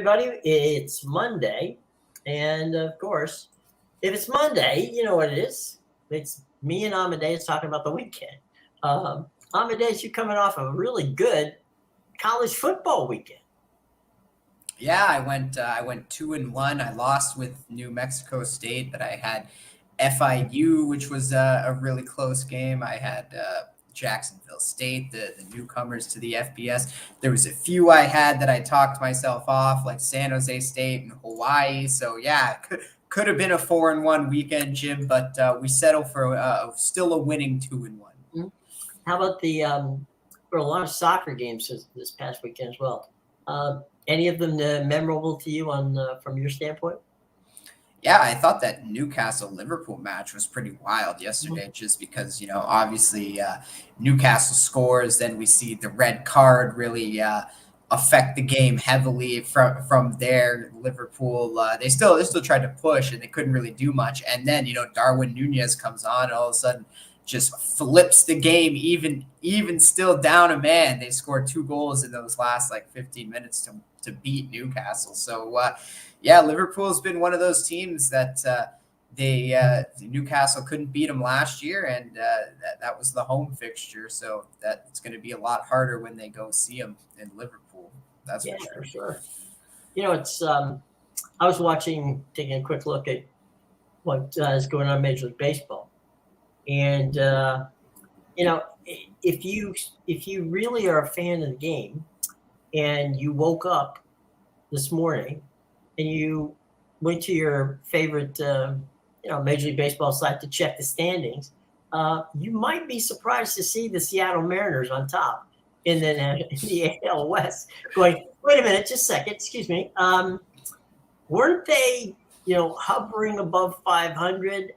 everybody. It's Monday. And of course, if it's Monday, you know what it is. It's me and Amadeus talking about the weekend. Amadeus, you're coming off a really good college football weekend. Yeah, I went 2-1. I lost with New Mexico State, but I had FIU, which was a really close game. I had Jacksonville State, the newcomers to the FBS. There was a few I had that I talked myself off, like San Jose State and Hawaii. So yeah, could have been a 4-1 weekend, Jim, but we settled for still a winning 2-1. How about there were a lot of soccer games this past weekend as well. Any of them memorable to you from your standpoint? Yeah, I thought that Newcastle Liverpool match was pretty wild yesterday, just because, obviously Newcastle scores, then we see the red card really affect the game heavily from there. Liverpool, they still tried to push and they couldn't really do much. And then, Darwin Nunez comes on, and all of a sudden just flips the game, even still down a man. They scored 2 goals in those last 15 minutes to beat Newcastle. So yeah, Liverpool has been one of those teams that Newcastle couldn't beat them last year, and that was the home fixture. So that's going to be a lot harder when they go see them in Liverpool. That's for sure. It's I was taking a quick look at what is going on in Major League Baseball, and if you really are a fan of the game, and you woke up this morning and you went to your favorite, Major League Baseball site to check the standings, you might be surprised to see the Seattle Mariners on top in the AL West. Going, wait a minute, just a second, excuse me. Weren't they, hovering above 500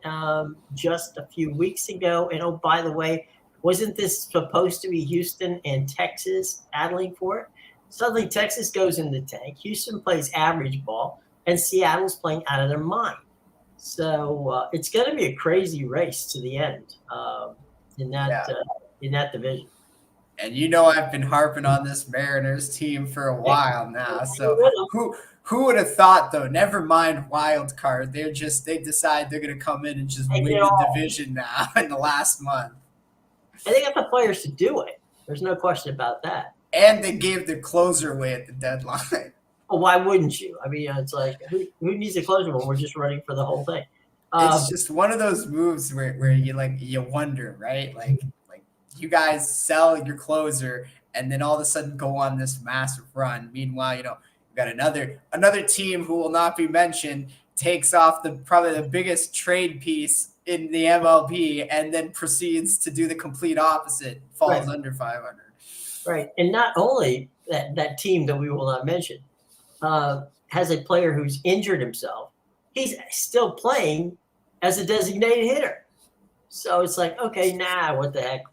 just a few weeks ago? And oh, by the way, wasn't this supposed to be Houston and Texas battling for it? Suddenly, Texas goes in the tank. Houston plays average ball, and Seattle's playing out of their mind. So it's going to be a crazy race to the end in that division. And I've been harping on this Mariners team for a while now. So who would have thought, though? Never mind wild card. They decide they're going to come in and just win the division now in the last month. And they got the players to do it. There's no question about that. And they gave their closer away at the deadline. Well, why wouldn't you? I mean, it's like, who needs a closer when we're just running for the whole thing? It's just one of those moves where you wonder, right? Like you guys sell your closer and then all of a sudden go on this massive run. Meanwhile, we've got another team who will not be mentioned takes off probably the biggest trade piece in the MLB and then proceeds to do the complete opposite, falls under 500. Right. And not only that team that we will not mention has a player who's injured himself, he's still playing as a designated hitter. So it's like, okay, what the heck?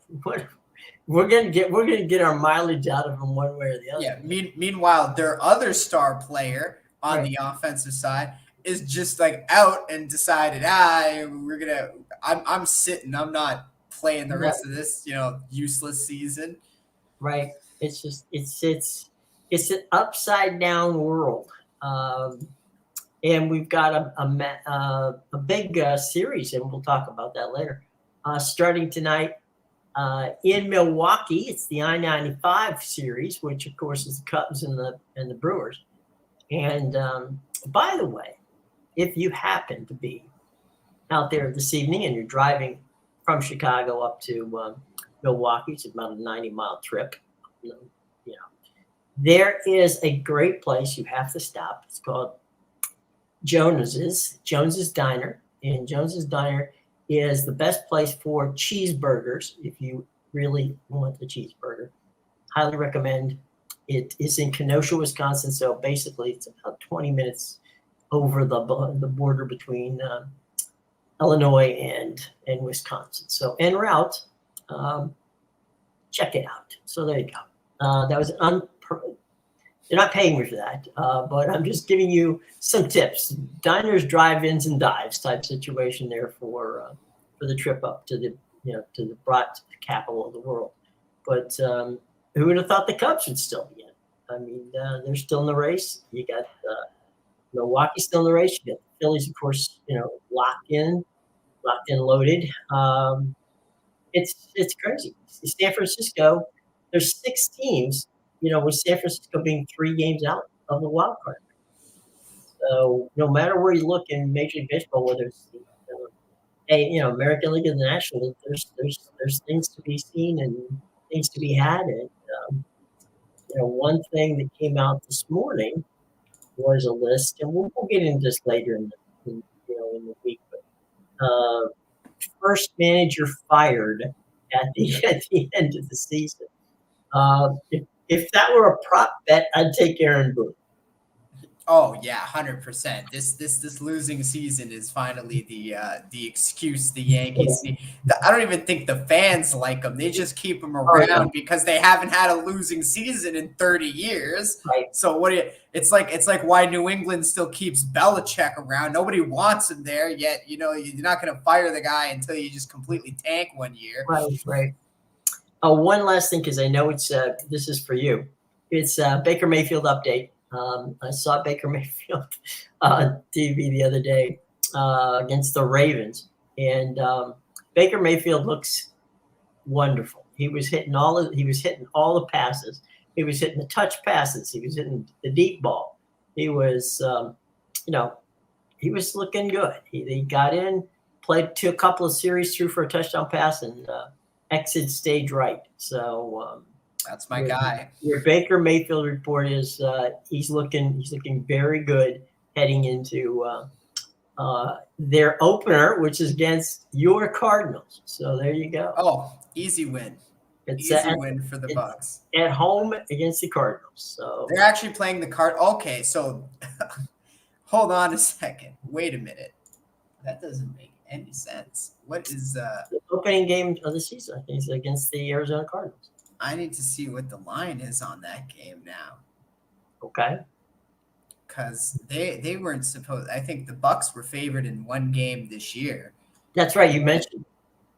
We're gonna get our mileage out of him one way or the other. Yeah. Meanwhile, their other star player on the offensive side is just out and decided, I'm sitting. I'm not playing the rest of this, useless season. Right. It's just it's an upside down world, and we've got a big series, and we'll talk about that later. Starting tonight in Milwaukee, it's the I-95 series, which of course is the Cubs and the Brewers. And by the way, if you happen to be out there this evening and you're driving from Chicago up to Milwaukee, it's about a 90-mile trip. There is a great place you have to stop. It's called Jones's Diner. And Jones's Diner is the best place for cheeseburgers if you really want a cheeseburger. Highly recommend. It is in Kenosha, Wisconsin. So basically, it's about 20 minutes over the border between Illinois and Wisconsin. So en route, check it out. So there you go. That was they're not paying me for that, but I'm just giving you some tips. Diners, drive-ins, and dives type situation there for the trip up to the capital of the world. But who would have thought the Cubs would still be in? I mean, they're still in the race. You got Milwaukee still in the race. You got the Phillies, of course, locked in, loaded. It's crazy. San Francisco, there's 6 teams, with San Francisco being 3 games out of the wild card. So no matter where you look in Major League Baseball, whether it's American League or the National League, there's things to be seen and things to be had. And one thing that came out this morning was a list, and we'll get into this later in the week. But first manager fired at the end of the season. If that were a prop bet, I'd take Aaron Boone. Oh yeah, 100%. This losing season is finally the excuse the Yankees need. I don't even think the fans like them. They just keep them around because they haven't had a losing season in 30 years. Right. So it's like why New England still keeps Belichick around. Nobody wants him there yet. You're not going to fire the guy until you just completely tank one year. Right. One last thing, because I know this is for you. It's Baker Mayfield update. I saw Baker Mayfield on TV the other day against the Ravens, and Baker Mayfield looks wonderful. He was hitting all the passes. He was hitting the touch passes. He was hitting the deep ball. He was, he was looking good. He got in, played to a couple of series, threw for a touchdown pass, and exit stage right. So. That's my guy. Your Baker Mayfield report is he's looking very good heading into their opener, which is against your Cardinals. So there you go. Oh, easy win. Easy win for the Bucks at home against the Cardinals. So they're actually playing the card. Okay, so hold on a second. Wait a minute. That doesn't make any sense. What is the opening game of the season? I think it's against the Arizona Cardinals. I need to see what the line is on that game now. Okay. Because they weren't supposed. I think the Bucks were favored in one game this year. That's right. You mentioned.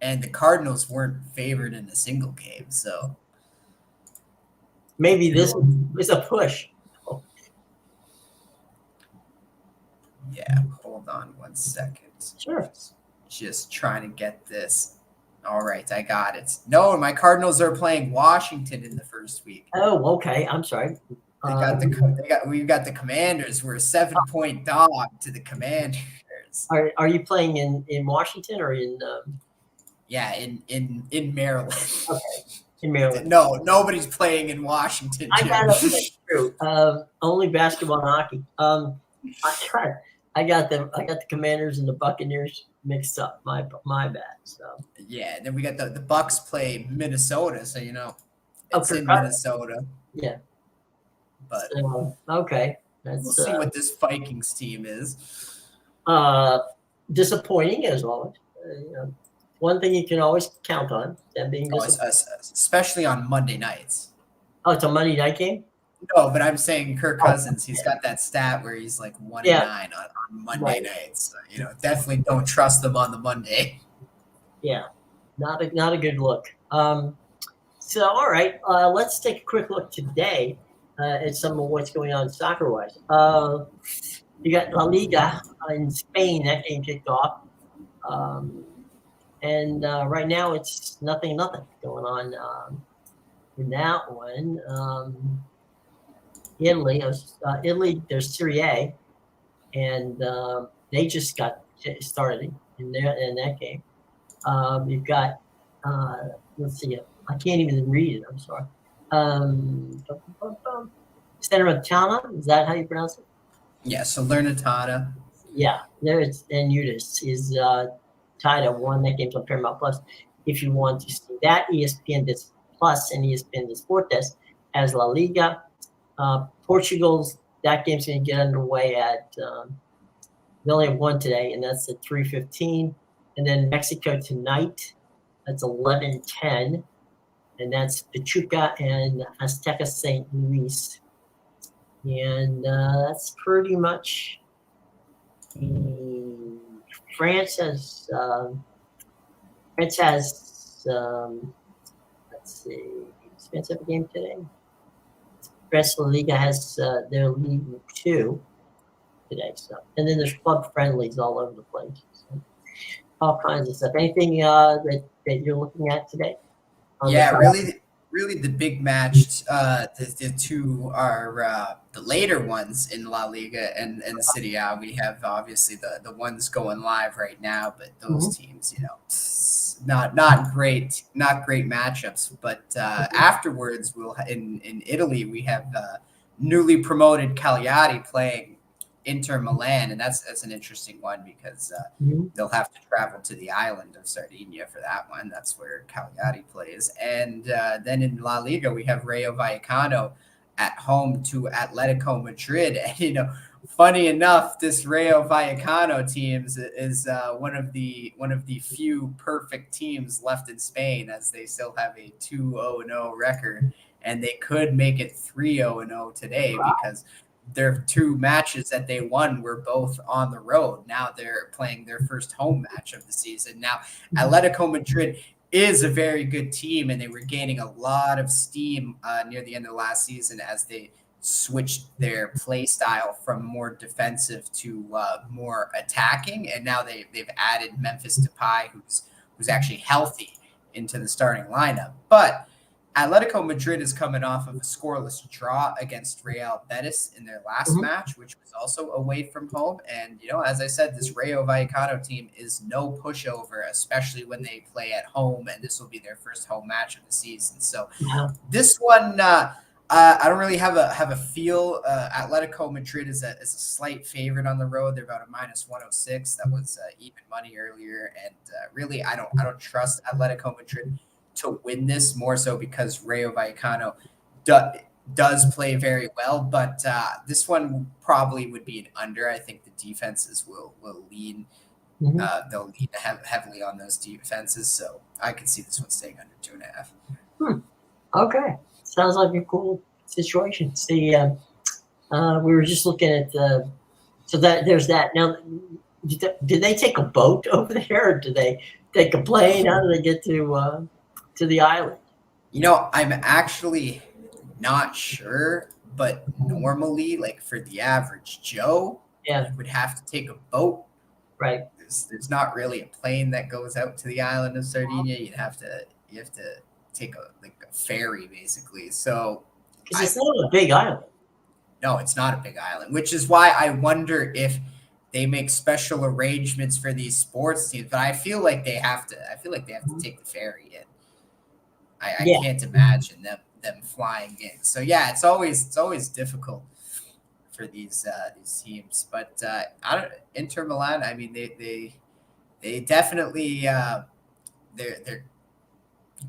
And the Cardinals weren't favored in a single game, so maybe this is a push. Yeah. Hold on 1 second. Sure. Just trying to get this. All right, I got it. No, my Cardinals are playing Washington in the first week. Oh, okay. I'm sorry. We've got the Commanders. We're a 7-point dog to the Commanders. Are you playing in Washington or in? Yeah, in Maryland. Okay, in Maryland. No, nobody's playing in Washington. I got it. True. Only basketball and hockey. I got the Commanders and the Buccaneers mixed up. My bad. So yeah, then we got the Bucks play Minnesota, so it's in Minnesota. Yeah, but okay, we'll see what this Vikings team is. Disappointing as always. One thing you can always count on them being especially on Monday nights. Oh, it's a Monday night game. No, but I'm saying Kirk Cousins. He's got that stat where he's like 1-9 on Monday nights. So, definitely don't trust them on the Monday. Yeah, not a good look. So all right, let's take a quick look today at some of what's going on soccer-wise. You got La Liga in Spain. That game kicked off, and right now it's nothing going on in that one. Italy, there's Serie A, and they just got started in that game. You've got, let's see, I can't even read it. I'm sorry. Salernitana, is that how you pronounce it? Yeah, Salernitana. Yeah, there it's and Udis is tied at 1. That game's on Paramount Plus. If you want to see that, ESPN Plus and ESPN Deportes as La Liga. Portugal's that game's going to get underway at they only have one today, and that's at 3:15. And then Mexico tonight, that's 11:10, and that's Pachuca and Azteca St. Luis. And that's pretty much France has let's see, France have a game today. Express La Liga has their League 2 today. So, and then there's club friendlies all over the place. So, all kinds of stuff. Anything that you're looking at today? Yeah, really the big match. The two are the later ones in La Liga and Serie A. We have obviously the ones going live right now, but those teams, not great matchups. But afterwards, we'll in Italy we have newly promoted Cagliari playing Inter Milan, and that's an interesting one because they'll have to travel to the island of Sardinia for that one. That's where Cagliari plays. And then in La Liga, we have Rayo Vallecano at home to Atletico Madrid. And, funny enough, this Rayo Vallecano teams is one of the few perfect teams left in Spain, as they still have a 2-0-0 record, and they could make it 3-0-0 today because their two matches that they won were both on the road. Now they're playing their first home match of the season. Now, Atletico Madrid is a very good team, and they were gaining a lot of steam near the end of last season as they switched their play style from more defensive to more attacking. And now they've added Memphis Depay, who's actually healthy, into the starting lineup. But Atletico Madrid is coming off of a scoreless draw against Real Betis in their last match, which was also away from home. And, as I said, this Rayo Vallecano team is no pushover, especially when they play at home, and this will be their first home match of the season. So this one, I don't really have a feel. Atletico Madrid is a slight favorite on the road. They're about a -106. That was even money earlier. And really, I don't trust Atletico Madrid to win this, more so because Rayo Vallecano does play very well, but this one probably would be an under. I think the defenses will lean. They'll lean heavily on those defenses, so I could see this one staying under 2.5. Okay, sounds like a cool situation. See, we were just looking at so that there's that. Now, did they take a boat over there, or did they take a plane? How did they get to the island? I'm actually not sure, but normally, like for the average Joe, you would have to take a boat. Right. There's not really a plane that goes out to the island of Sardinia. You have to take a ferry, basically. So because it's not a big island. No, it's not a big island, which is why I wonder if they make special arrangements for these sports teams. But I feel like they have to. I feel like they have to take the ferry in. I can't imagine them flying in. So yeah, it's always difficult for these teams. But Inter Milan, I mean, they definitely they're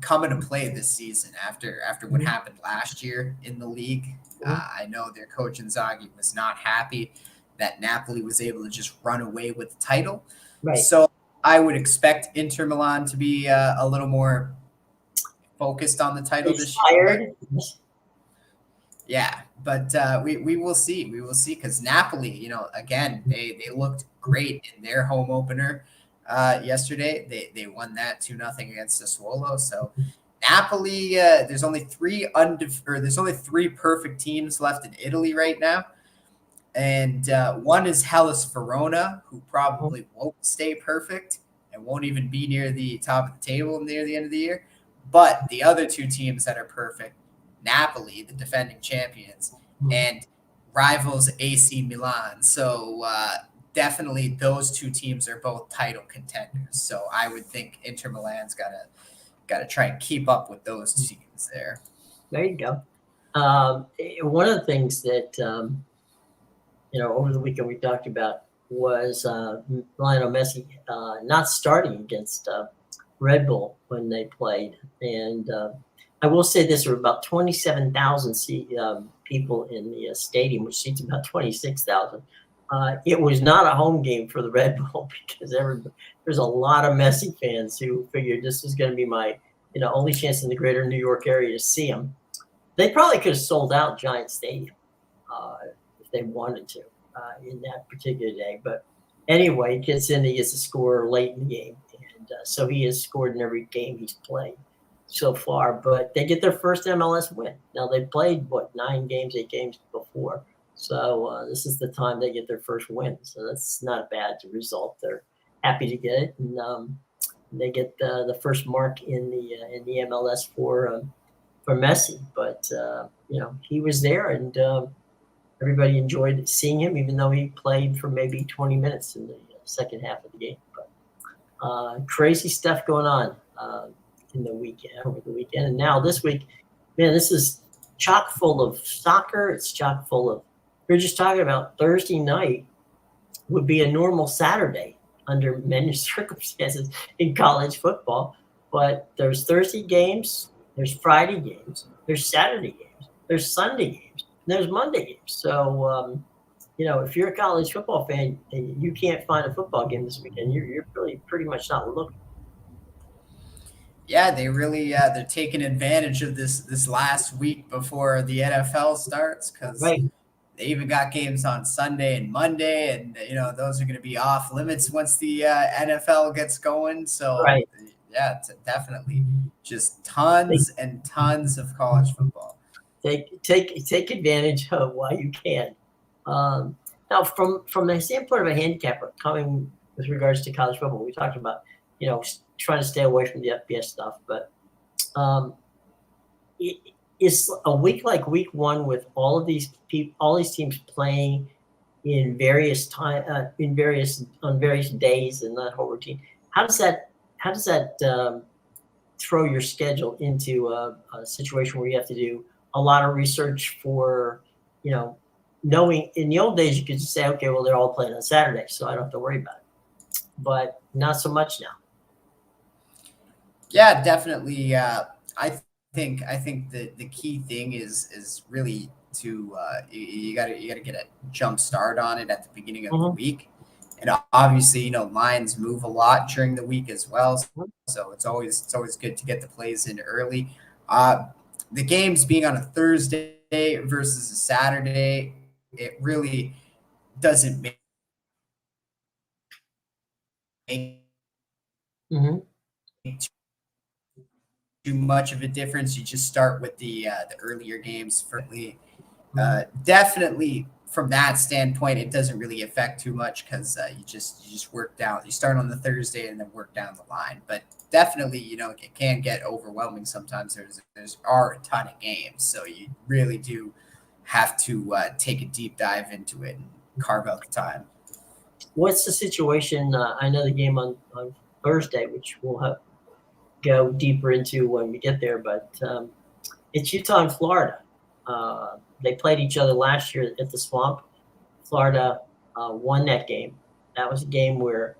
coming to play this season after what happened last year in the league. I know their coach Inzaghi was not happy that Napoli was able to just run away with the title. Right. So I would expect Inter Milan to be a little more focused on the title this year. Yeah, but we will see. We will see, because Napoli, again, they looked great in their home opener yesterday. They won that 2-0 against Sassuolo. So Napoli, there's only three perfect teams left in Italy right now, and one is Hellas Verona, who probably won't stay perfect and won't even be near the top of the table near the end of the year. But the other two teams that are perfect, Napoli, the defending champions, and rivals AC Milan. So definitely those two teams are both title contenders. So I would think Inter Milan's got to try and keep up with those teams there. There you go. One of the things that over the weekend we talked about was Lionel Messi not starting against Red Bull when they played. And I will say this, there were about 27,000 people in the stadium, which seats about 26,000. It was not a home game for the Red Bull because there's a lot of Messi fans who figured this was going to be my only chance in the greater New York area to see him. They probably could have sold out Giant Stadium if they wanted to in that particular day. But anyway, he gets a score late in the game. So he has scored in every game he's played. so far, but they get their first MLS win. Now they played 8 games before, so this is the time they get their first win. So that's not a bad result. They're happy to get it, and they get the first mark in the MLS for Messi. But he was there, and everybody enjoyed seeing him, even though he played for maybe 20 minutes in the second half of the game. But crazy stuff going on over the weekend. And now this week, man, this is chock full of soccer. It's chock full of, we were just talking about Thursday night would be a normal Saturday under many circumstances in college football. But there's Thursday games, there's Friday games, there's Saturday games, there's Sunday games, and there's Monday games. So, if you're a college football fan and you can't find a football game this weekend, you're really pretty much not looking. Yeah, they really they're taking advantage of this last week before the NFL starts, because Right. they even got games on Sunday and Monday, and those are going to be off limits once the NFL gets going. So Right. yeah, it's definitely just tons and tons of college football. Take advantage of while you can. Now, from the standpoint of a handicapper, coming with regards to college football, we talked about trying to stay away from the FBS stuff, but is a week like week one with all these teams playing in various on various days and that whole routine. How does that throw your schedule into a situation where you have to do a lot of research for, knowing in the old days you could just say, okay, well, they're all playing on Saturday, so I don't have to worry about it. But not so much now. Yeah, definitely. I think the key thing is really to you got to get a jump start on it at the beginning of the week, and obviously lines move a lot during the week as well, so it's always good to get the plays in early. The games being on a Thursday versus a Saturday, it really doesn't make too much of a difference. You just start with the earlier games. Definitely from that standpoint, it doesn't really affect too much, because you just work down. You start on the Thursday and then work down the line. But definitely, it can get overwhelming sometimes. There's a ton of games, so you really do have to take a deep dive into it and carve out the time. What's the situation? I know the game on Thursday, which we'll go deeper into when we get there, but it's Utah and Florida. They played each other last year at the Swamp. Florida won that game. That was a game where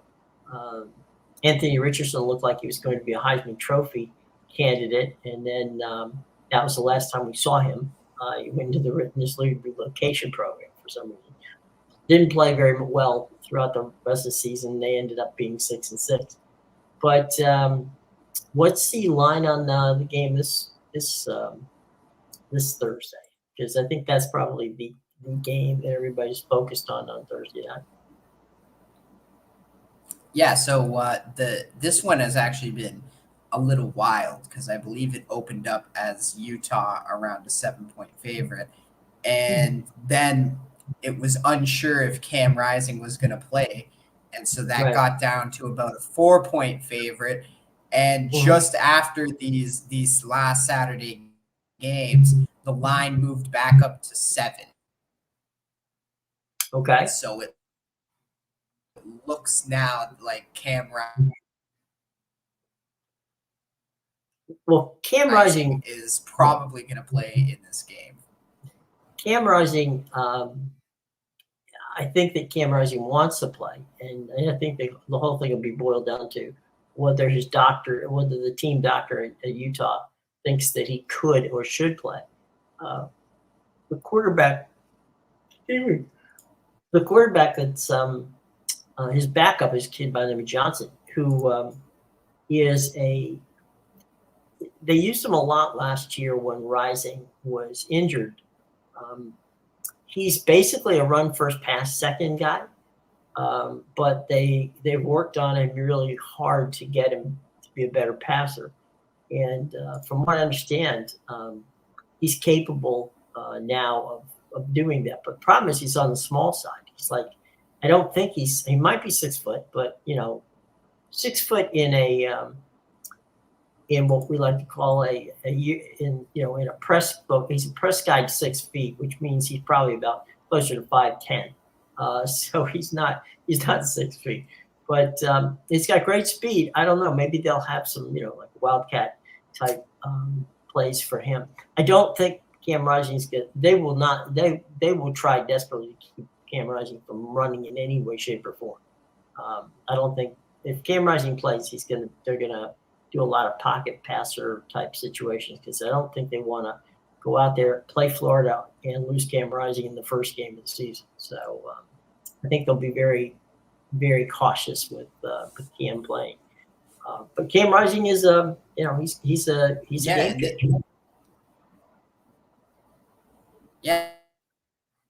Anthony Richardson looked like he was going to be a Heisman Trophy candidate, and then that was the last time we saw him. He went into the Witness League relocation program for some reason. Didn't play very well throughout the rest of the season. They ended up being 6-6. But what's the line on the game this Thursday? Because I think that's probably the game that everybody's focused on Thursday night. Yeah, so this one has actually been a little wild, because I believe it opened up as Utah around a 7-point favorite, and then it was unsure if Cam Rising was going to play, and so that got down to about a 4-point favorite. And just after these last Saturday games, the line moved back up to 7. Okay. So it looks now like Cam Rising. Well, Cam Rising is probably going to play in this game. Cam Rising, I think that Cam Rising wants to play, and I think the whole thing will be boiled down to whether the team doctor at Utah thinks that he could or should play. The quarterback that's his backup is a kid by the name of Johnson, who they used him a lot last year when Rising was injured. He's basically a run first, pass second guy, but they've worked on him really hard to get him to be a better passer. And from what I understand, he's capable now of doing that. But the problem is he's on the small side. He's like, I don't think he might be 6 foot, but 6 foot in what we like to call in a press book. He's a press guy 6 feet, which means he's probably about closer to 5'10". So he's not 6 feet, but he's got great speed. I don't know. Maybe they'll have some like wildcat type plays for him. I don't think Cam Rising's good. They will not. They will try desperately to keep Cam Rising from running in any way, shape, or form. I don't think if Cam Rising plays, they're gonna do a lot of pocket passer type situations because I don't think they want to go out there, play Florida, and lose Cam Rising in the first game of the season. So I think they'll be very, very cautious with Cam playing. But Cam Rising is he's a game changer. Yeah.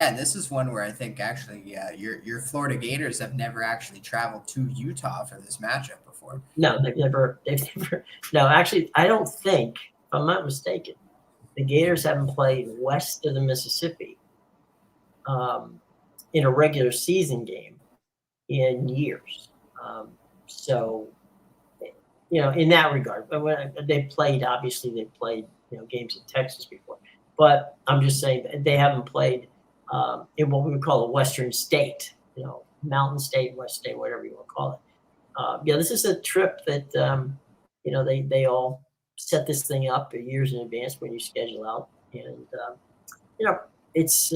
And this is one where I think actually, your Florida Gators have never actually traveled to Utah for this matchup before. No, they've never. No, actually, I don't think, if I'm not mistaken, the Gators haven't played west of the Mississippi in a regular season game in years. So, in that regard, but when they played, obviously they played games in Texas before. But I'm just saying that they haven't played in what we would call a Western state, Mountain State, West State, whatever you want to call it. This is a trip that they all set this thing up years in advance when you schedule out, and it's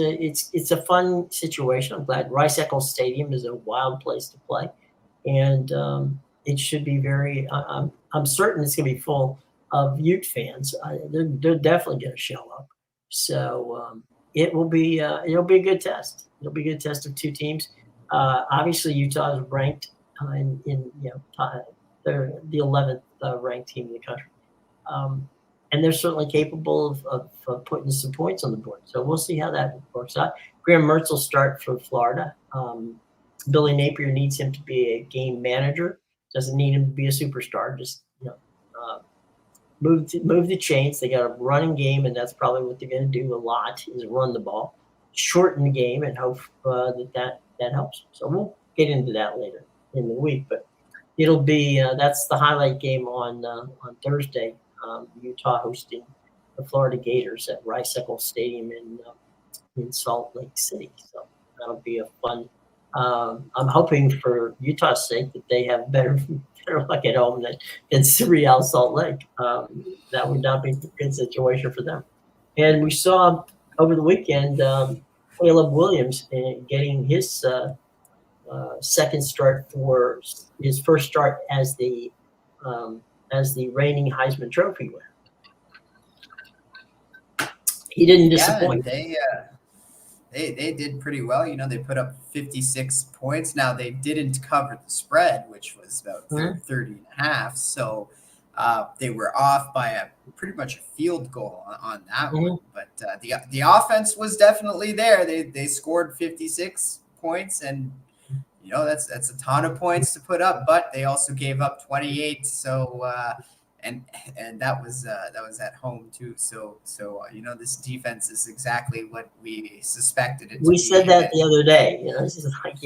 a fun situation. I'm glad Rice Eccles Stadium is a wild place to play, and it should be very. I'm certain it's going to be full of Ute fans. They're definitely going to show up. So it will be it'll be a good test. It'll be a good test of two teams. Obviously, Utah is ranked they're the 11th ranked team in the country, and they're certainly capable of putting some points on the board. So we'll see how that works out. Graham Mertz will start for Florida. Billy Napier needs him to be a game manager. Doesn't need him to be a superstar. Just move the chains. They got a running game, and that's probably what they're going to do a lot is run the ball, shorten the game, and hope that helps. So we'll get into that later in the week, but it'll be that's the highlight game on Thursday. Utah hosting the Florida Gators at Rice Eccles Stadium in Salt Lake City. So that'll be a fun. I'm hoping for Utah's sake that they have better luck at home than Real Salt Lake. That would not be a good situation for them. And we saw over the weekend Caleb Williams getting his second start for his first start as the reigning Heisman Trophy winner. He didn't disappoint. Yeah, they did pretty well. They put up 56 points. Now they didn't cover the spread, which was about 30 and a half. So they were off by pretty much a field goal on that one. But the offense was definitely there. They scored 56 points, and that's a ton of points to put up. But they also gave up 28. So and that was at home too. So this defense is exactly what we suspected it to be. We said that the other day. This is like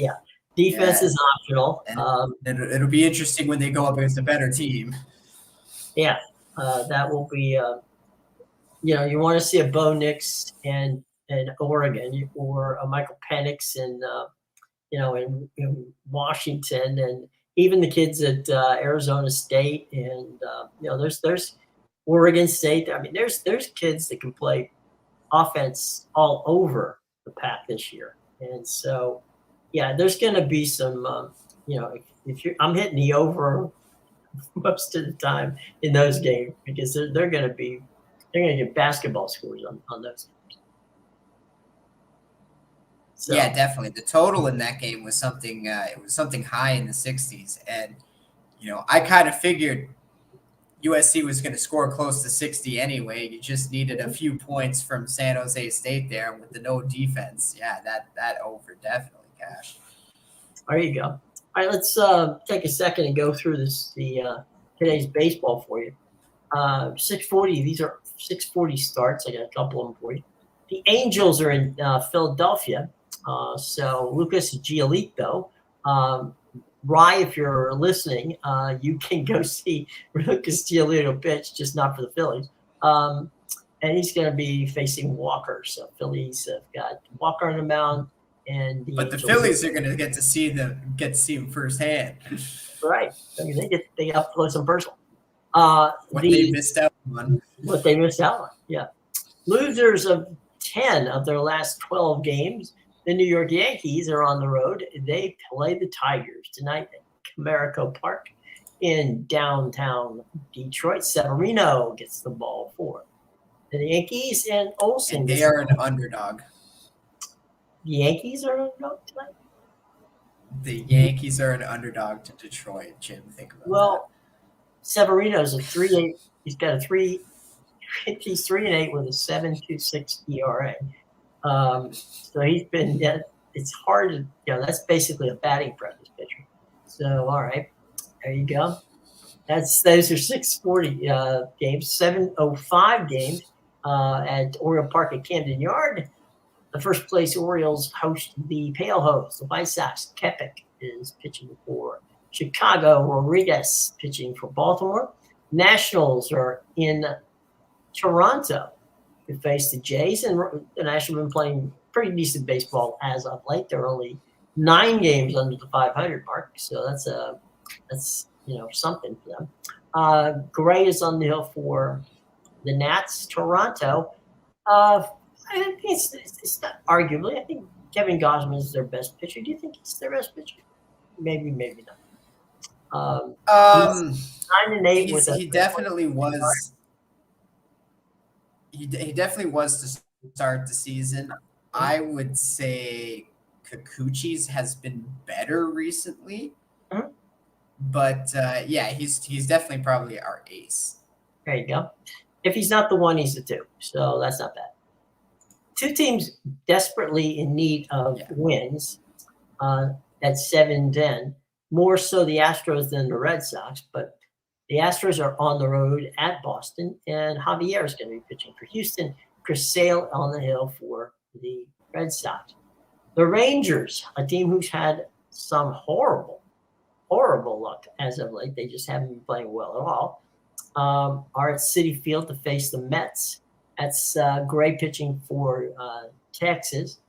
defense is optional. And it'll be interesting when they go up against a better team. Yeah, that will be. You want to see a Bo Nix and Oregon, or a Michael Penix and in Washington, and even the kids at Arizona State, and there's Oregon State. I mean, there's kids that can play offense all over the pack this year, and so there's going to be some. If I'm hitting the over most of the time in those games because they're going to get basketball scores on those games. So. Yeah, definitely. The total in that game was something. It was something high in the 60s, and I kind of figured USC was going to score close to 60 anyway. You just needed a few points from San Jose State there with the no defense. Yeah, that over definitely cashed. There you go. All right, let's take a second and go through today's baseball for you. 6:40. These are 6:40 starts. I got a couple of them for you. The Angels are in Philadelphia. So Lucas Giolito. Rye, if you're listening, you can go see Lucas Giolito pitch, just not for the Phillies. And he's going to be facing Walker. So Phillies have got Walker on the mound, and but the Phillies are going to get to see him firsthand. Right. I mean, they up close and personal. They missed out on. What they missed out on. Yeah. Losers of 10 of their last 12 games. The New York Yankees are on the road. They play the Tigers tonight at Comerica Park in downtown Detroit. Severino gets the ball for the Yankees, and Olsen. And they are an underdog. The Yankees are an underdog tonight? The Yankees are an underdog to Detroit, Jim. Think about that. Well, Severino's a 3.8. He's got a 3. He's 3-8 with a 7.26 ERA. So he's been. It's hard to. That's basically a batting practice pitcher. So all right, there you go. Those are 6:40 games. 7:05 games at Oriole Park at Camden Yard. The first place Orioles host the Pale Hose. The White Sox. Kepik is pitching for Chicago. Rodriguez pitching for Baltimore. Nationals are in Toronto. We face the Jays, and the Nationals have been playing pretty decent baseball as of late. They're only 9 games under the 500 mark, so that's something for them. Gray is on the hill for the Nats. Toronto, I think it's not arguably. I think Kevin Gausman is their best pitcher. Do you think he's their best pitcher? Maybe not. 9-8 he definitely was. He definitely was to start the season. I would say Kikuchi's has been better recently. Mm-hmm. But he's definitely probably our ace. There you go. If he's not the one, he's the 2. So that's not bad. 2 teams desperately in need of wins at 7-10. More so the Astros than the Red Sox, but the Astros are on the road at Boston, and Javier is going to be pitching for Houston. Chris Sale on the hill for the Red Sox. The Rangers, a team who's had some horrible luck as of late. They just haven't been playing well at all. Are at Citi Field to face the Mets. That's Gray pitching for Texas.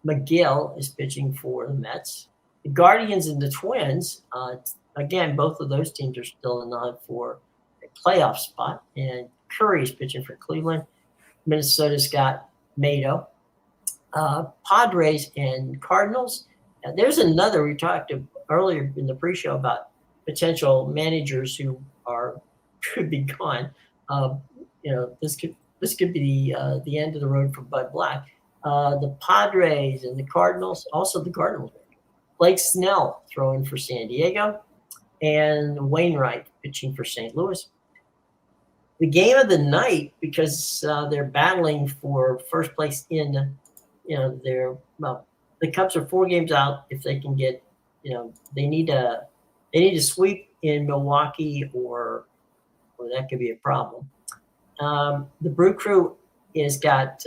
McGill is pitching for the Mets. The Guardians and the Twins, again, both of those teams are still in the hunt for a playoff spot. And Curry is pitching for Cleveland. Minnesota's got Mado. Padres and Cardinals. There's another, we talked earlier in the pre-show about potential managers who could be gone. This could be the end of the road for Bud Black. The Padres and the Cardinals, also the Cardinals. Blake Snell throwing for San Diego, and Wainwright pitching for St. Louis. The game of the night, because they're battling for first place in, the Cubs are 4 games out. If they can get, they need to sweep in Milwaukee, or that could be a problem. The Brew Crew has got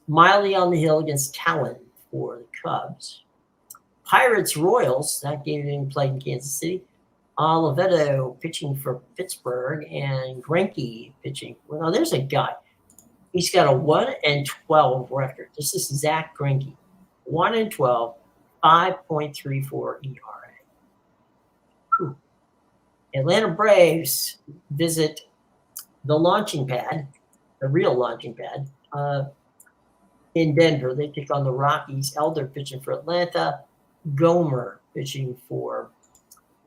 Miley on the hill against Callan for the Cubs. Pirates Royals, that game being played in Kansas City. Oliveto pitching for Pittsburgh, and Greinke pitching. Well, now there's a guy. He's got a 1-12 record. This is Zach Greinke. 1-12, 5.34 ERA. Whew. Atlanta Braves visit the launching pad, the real launching pad, in Denver. They take on the Rockies. Elder pitching for Atlanta. Gomer pitching for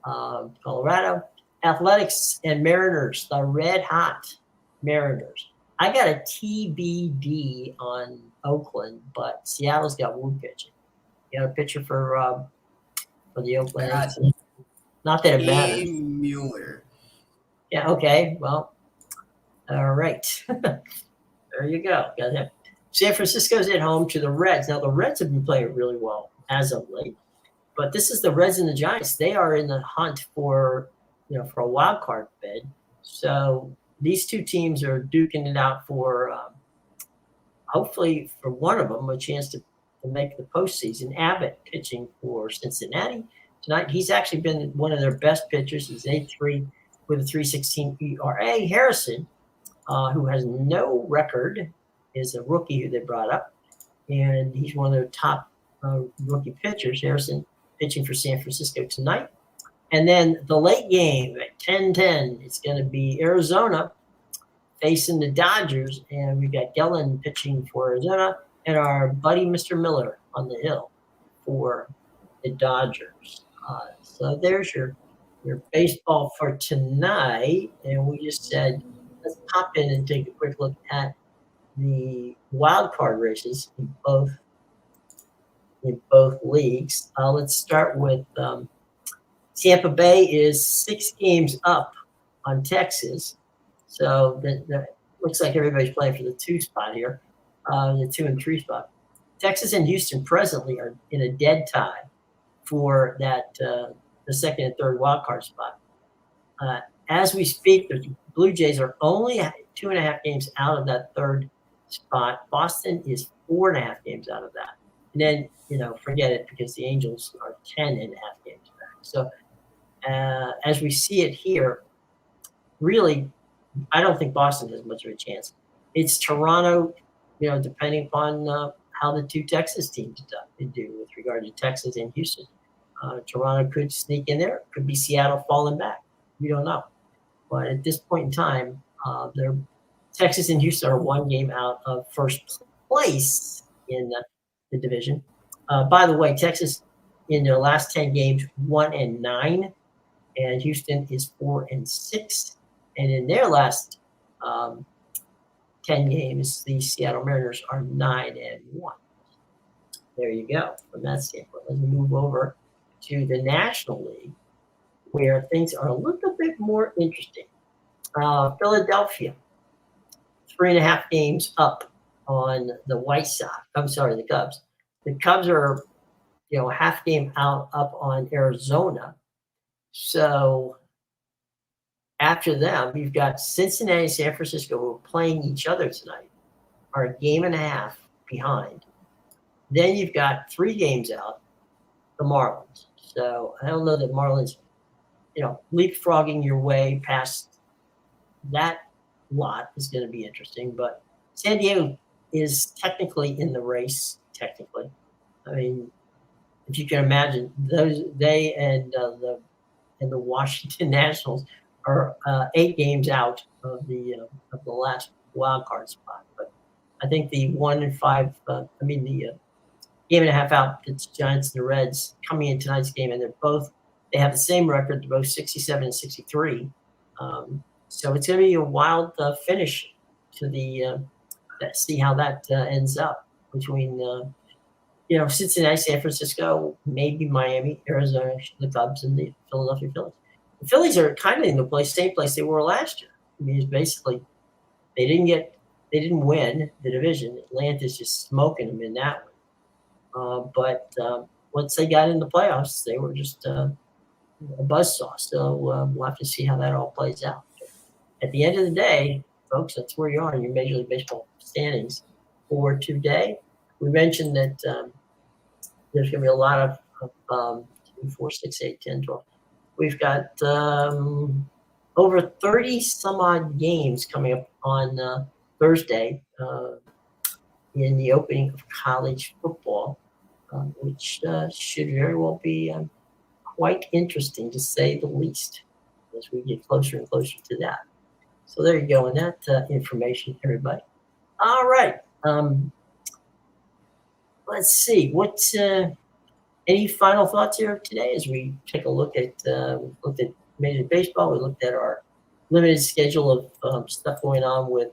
Colorado. Athletics and Mariners, the red hot Mariners. I got a TBD on Oakland, but Seattle's got Wood pitching. You got a pitcher for the Oakland. Not that it matters. Mueller. Yeah. Okay. Well. All right. There you go. Got him. San Francisco's at home to the Reds. Now the Reds have been playing really well as of late, but this is the Reds and the Giants. They are in the hunt for a wild card bid. So these two teams are duking it out for hopefully for one of them a chance to make the postseason. Abbott pitching for Cincinnati tonight. He's actually been one of their best pitchers. He's 8.3 with a 3.16 ERA. Harrison, who has no record, is a rookie who they brought up, and he's one of their top rookie pitchers. Harrison pitching for San Francisco tonight. And then the late game at 10:10, it's going to be Arizona facing the Dodgers, and we got Gellin pitching for Arizona, and our buddy Mr. Miller on the hill for the Dodgers. So there's your baseball for tonight, and we just said let's pop in and take a quick look at the wild card races in both leagues. Let's start with Tampa Bay is 6 games up on Texas. So that looks like everybody's playing for the 2 spot here, the 2 and 3 spot. Texas and Houston presently are in a dead tie for that the 2nd and 3rd wild card spot. As we speak, the Blue Jays are only 2.5 games out of that 3rd spot. Boston is 4.5 games out of that. And then, forget it because the Angels are 10.5 games back. So as we see it here, really, I don't think Boston has much of a chance. It's Toronto, depending upon how the 2 Texas teams do with regard to Texas and Houston. Toronto could sneak in there. Could be Seattle falling back. We don't know. But at this point in time, Texas and Houston are 1 game out of first place in the division. By the way, Texas in their last 10 games 1-9, and Houston is 4-6. And in their last 10 games, the Seattle Mariners are 9-1. There you go. From that standpoint, let's move over to the National League, where things are a little bit more interesting. Philadelphia, 3.5 games up on the White Sox. I'm sorry, the Cubs. The Cubs are, half game out up on Arizona. So after them, you've got Cincinnati and San Francisco who are playing each other tonight, are a game and a half behind. Then you've got 3 games out, the Marlins. So I don't know that Marlins, leapfrogging your way past that lot is going to be interesting. But San Diego is technically in the race, technically. I mean, if you can imagine, they and the Washington Nationals are 8 games out of the last wild card spot. But I think the 1-5, the game and a half out, it's Giants and the Reds coming in tonight's game, and they have the same record, they're both 67 and 63. So it's going to be a wild finish to the see how that ends up between Cincinnati, San Francisco, maybe Miami, Arizona, the Cubs, and the Philadelphia Phillies. The Phillies are kind of in the same place they were last year. I mean, it's basically they didn't win the division. Atlanta's just smoking them in that one. But once they got in the playoffs, they were just a buzzsaw. So we'll have to see how that all plays out. At the end of the day, folks, that's where you are in your Major League Baseball standings for today. We mentioned that there's going to be a lot of 2, 4, 6, 8, 10, 12. We've got over 30 some odd games coming up on Thursday in the opening of college football, which should very well be quite interesting, to say the least, as we get closer and closer to that. So there you go, and that information, everybody. All right. Let's see. Any final thoughts here today as we take a look at we looked at Major League Baseball. We looked at our limited schedule of stuff going on with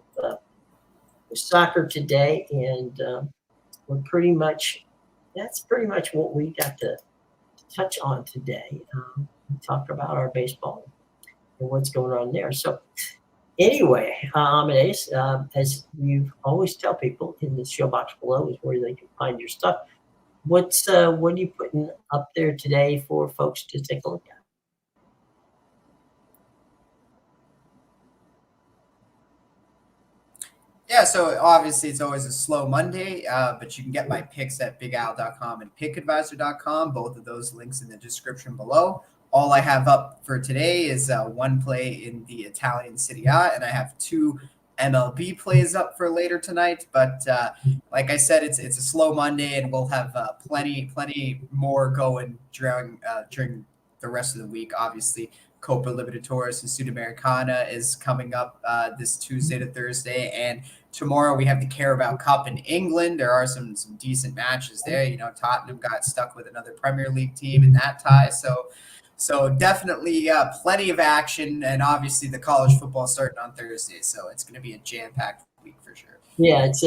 soccer today, and that's pretty much what we got to touch on today. We talked about our baseball and what's going on there. So anyway, Amadeus, as you always tell people in the show box below is where they can find your stuff. What are you putting up there today for folks to take a look at? Yeah, so obviously it's always a slow Monday, but you can get my picks at bigal.com and pickadvisor.com. Both of those links in the description below. All I have up for today is one play in the Italian Serie A, and I have two MLB plays up for later tonight. But like I said, it's a slow Monday, and we'll have plenty more going during the rest of the week. Obviously, Copa Libertadores and Sudamericana is coming up this Tuesday to Thursday, and tomorrow we have the Carabao Cup in England. There are some decent matches there. You know, Tottenham got stuck with another Premier League team in that tie, so definitely plenty of action, and obviously the college football starting on Thursday, so it's going to be a jam-packed week for sure. Yeah, it's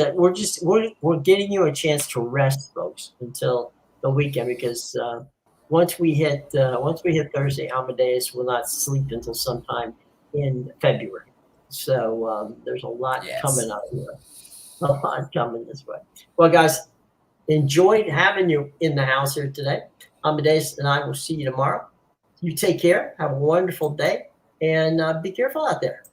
we're getting you a chance to rest, folks, until the weekend, because once we hit Thursday, Amadeus will not sleep until sometime in February. So there's a lot coming up here, a lot coming this way. Well, guys, enjoyed having you in the house here today. Amadeus and I will see you tomorrow. You take care. Have a wonderful day, and be careful out there.